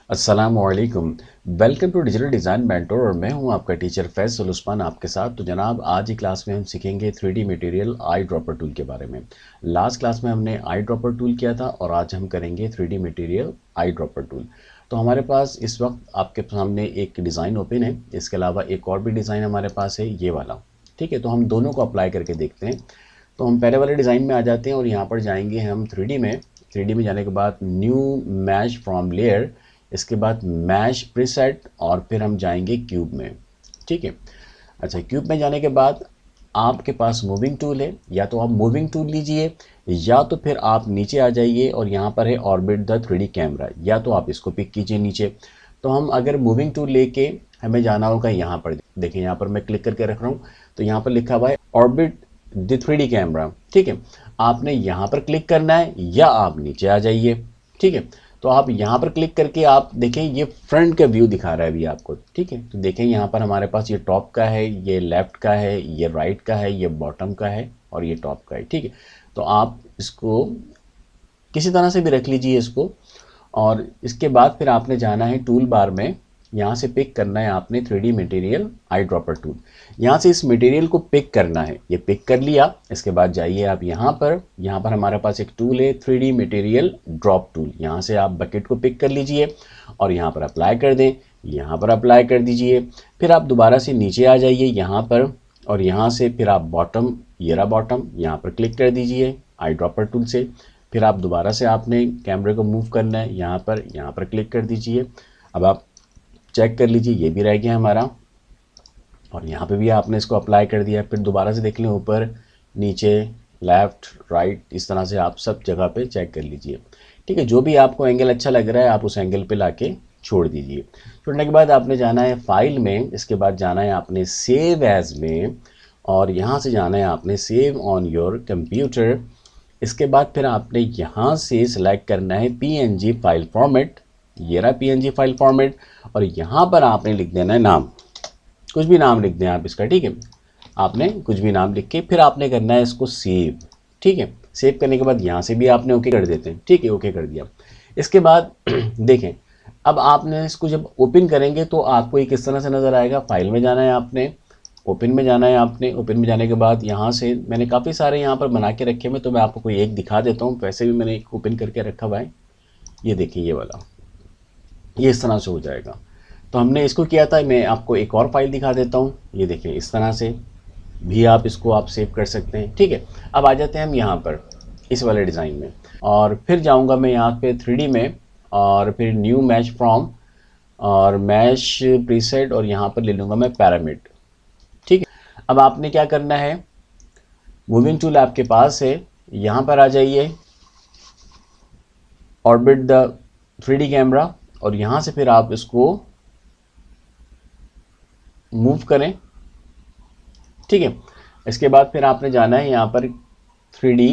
अस्सलामुअलैकुम। Welcome to digital design mentor और मैं हूं आपका टीचर फैसल उस्मान आपके साथ। तो जनाब आज की क्लास में हम सीखेंगे 3D material eye dropper tool के बारे में। लास्ट क्लास में हमने आई ड्रॉपर टूल किया था और आज हम करेंगे 3D material eye dropper tool. तो हमारे पास इस वक्त आपके सामने एक डिज़ाइन ओपन है, इसके अलावा एक और भी डिज़ाइन हमारे पास है, ये वाला। ठीक है, तो हम दोनों को अप्लाई करके देखते हैं। तो हम पहले वाले डिज़ाइन में आ जाते हैं और यहाँ पर जाएंगे हम 3D में। 3D में जाने के बाद न्यू मैश फ्रॉम लेयर, इसके बाद मैश प्रीसेट और फिर हम जाएंगे क्यूब में। ठीक है, अच्छा क्यूब में जाने के बाद आपके पास मूविंग टूल है, या तो आप मूविंग टूल लीजिए या तो फिर आप नीचे आ जाइए और यहाँ पर है ऑर्बिट द 3D कैमरा, या तो आप इसको पिक कीजिए नीचे। तो हम अगर मूविंग टूल लेके हमें जाना होगा यहाँ पर, देखिए यहाँ पर मैं क्लिक करके रख रहा हूँ, तो यहाँ पर लिखा हुआ है ऑर्बिट द 3D कैमरा। ठीक है, आपने यहाँ पर क्लिक करना है या आप नीचे आ जाइए। ठीक है, तो आप यहाँ पर क्लिक करके आप देखें ये फ्रंट का व्यू दिखा रहा है अभी आपको। ठीक है, तो देखें यहाँ पर हमारे पास ये टॉप का है, ये लेफ्ट का है, ये राइट का है, ये बॉटम का है और ये टॉप का है। ठीक है, तो आप इसको किसी तरह से भी रख लीजिए इसको। और इसके बाद फिर आपने जाना है टूल बार में, यहाँ से पिक करना है आपने 3D material eye dropper tool. यहाँ से इस मटेरियल को पिक करना है, ये पिक कर लिया। इसके बाद जाइए आप यहाँ पर हमारे पास एक टूल है 3D मटेरियल ड्रॉप टूल, यहाँ से आप बकेट को पिक कर लीजिए और यहाँ पर अप्लाई कर दें, यहाँ पर अप्लाई कर दीजिए। फिर आप दोबारा से नीचे आ जाइए यहाँ पर और यहाँ से फिर आप बॉटम, ये रहा बॉटम, यहाँ पर क्लिक कर दीजिए आई ड्रॉपर टूल से। फिर आप दोबारा से आपने कैमरे को मूव करना है, यहाँ पर क्लिक कर दीजिए। अब आप चेक कर लीजिए ये भी रह गया हमारा और यहाँ पे भी आपने इसको अप्लाई कर दिया। फिर दोबारा से देख लें ऊपर नीचे लेफ़्ट राइट, इस तरह से आप सब जगह पे चेक कर लीजिए। ठीक है, जो भी आपको एंगल अच्छा लग रहा है आप उस एंगल पे लाके छोड़ दीजिए। छोड़ने के बाद आपने जाना है फाइल में, इसके बाद जाना है आपने सेव एज में और यहाँ से जाना है आपने सेव ऑन योर कंप्यूटर। इसके बाद फिर आपने यहाँ से सिलेक्ट करना है PNG फाइल फॉर्मेट, ये रहा PNG फाइल फॉर्मेट। और यहाँ पर आपने लिख देना है नाम, कुछ भी नाम लिख दें आप इसका। ठीक है, आपने कुछ भी नाम लिख के फिर आपने करना है इसको सेव। ठीक है, सेव करने के बाद यहाँ से भी आपने ओके कर देते हैं। ठीक है, ओके कर दिया। इसके बाद देखें, अब आपने इसको जब ओपन करेंगे तो आपको ये किस तरह से नज़र आएगा। फाइल में जाना है आपने, ओपन में जाना है आपने। ओपन में जाने के बाद यहाँ से मैंने काफ़ी सारे यहाँ पर बना के रखे हुए, तो मैं आपको कोई एक दिखा देता हूँ। वैसे भी मैंने एक ओपन करके रखा हुआ है, ये देखिए ये वाला, ये इस तरह से हो जाएगा। तो हमने इसको किया था, मैं आपको एक और फाइल दिखा देता हूँ, ये देखिए इस तरह से भी आप इसको आप सेव कर सकते हैं। ठीक है, अब आ जाते हैं हम यहाँ पर इस वाले डिज़ाइन में और फिर जाऊँगा मैं यहाँ पे 3D में और फिर न्यू मैश फ्रॉम और मैश प्रीसेट और यहाँ पर ले लूँगा मैं पैरामिड। ठीक है, अब आपने क्या करना है, मूविंग टूल आपके पास है, यहाँ पर आ जाइए ऑर्बिट द 3D कैमरा और यहाँ से फिर आप इसको मूव करें। ठीक है, इसके बाद फिर आपने जाना है यहाँ पर 3D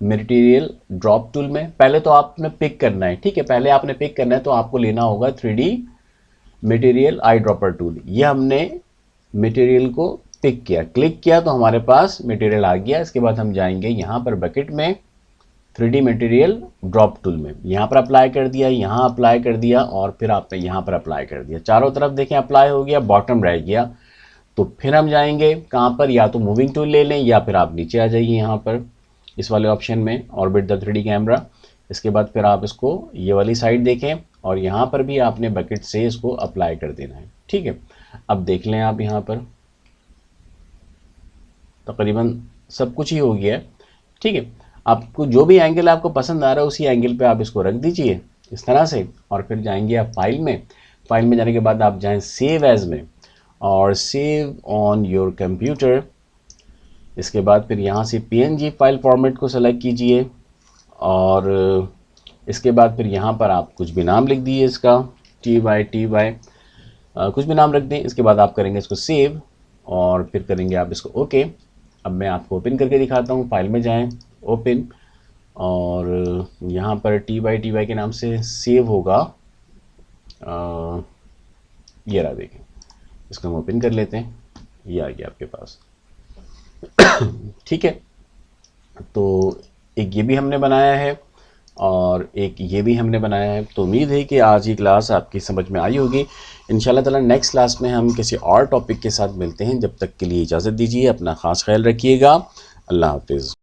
मटेरियल ड्रॉप टूल में। पहले तो आपने पिक करना है, ठीक है, पहले आपने पिक करना है तो आपको लेना होगा 3D material eye dropper tool. ये हमने मटेरियल को पिक किया, क्लिक किया तो हमारे पास मटेरियल आ गया। इसके बाद हम जाएंगे यहाँ पर बकेट में 3D मटेरियल ड्रॉप टूल में, यहाँ पर अप्लाई कर दिया, यहाँ अप्लाई कर दिया और फिर आपने यहाँ पर अप्लाई कर दिया। चारों तरफ देखें अप्लाई हो गया, बॉटम रह गया। तो फिर हम जाएंगे कहाँ पर, या तो मूविंग टूल ले लें या फिर आप नीचे आ जाइए यहाँ पर इस वाले ऑप्शन में ऑर्बिट द 3D कैमरा। इसके बाद फिर आप इसको ये वाली साइड देखें और यहाँ पर भी आपने बकेट से इसको अप्लाई कर देना है। ठीक है, अब देख लें आप यहाँ पर तकरीबन सब कुछ ही हो गया है। ठीक है, आपको जो भी एंगल आपको पसंद आ रहा है उसी एंगल पे आप इसको रख दीजिए इस तरह से और फिर जाएंगे आप फाइल में। फाइल में जाने के बाद आप जाएं सेव एज में और सेव ऑन योर कंप्यूटर। इसके बाद फिर यहाँ से PNG फाइल फॉर्मेट को सेलेक्ट कीजिए और इसके बाद फिर यहाँ पर आप कुछ भी नाम लिख दीजिए इसका, TY कुछ भी नाम रख दें। इसके बाद आप करेंगे इसको सेव और फिर करेंगे आप इसको ओके। अब मैं आपको ओपन करके दिखाता हूँ, फाइल में जाएं, ओपन और यहाँ पर TY के नाम से सेव होगा। ये रहा देखें, इसको हम ओपन कर लेते हैं, ये आ गया आपके पास। ठीक है, तो एक ये भी हमने बनाया है और एक ये भी हमने बनाया है। तो उम्मीद है कि आज की क्लास आपकी समझ में आई होगी। इंशाल्लाह ताला नेक्स्ट क्लास में हम किसी और टॉपिक के साथ मिलते हैं। जब तक के लिए इजाज़त दीजिए, अपना ख़ास ख्याल रखिएगा। अल्लाह हाफिज़।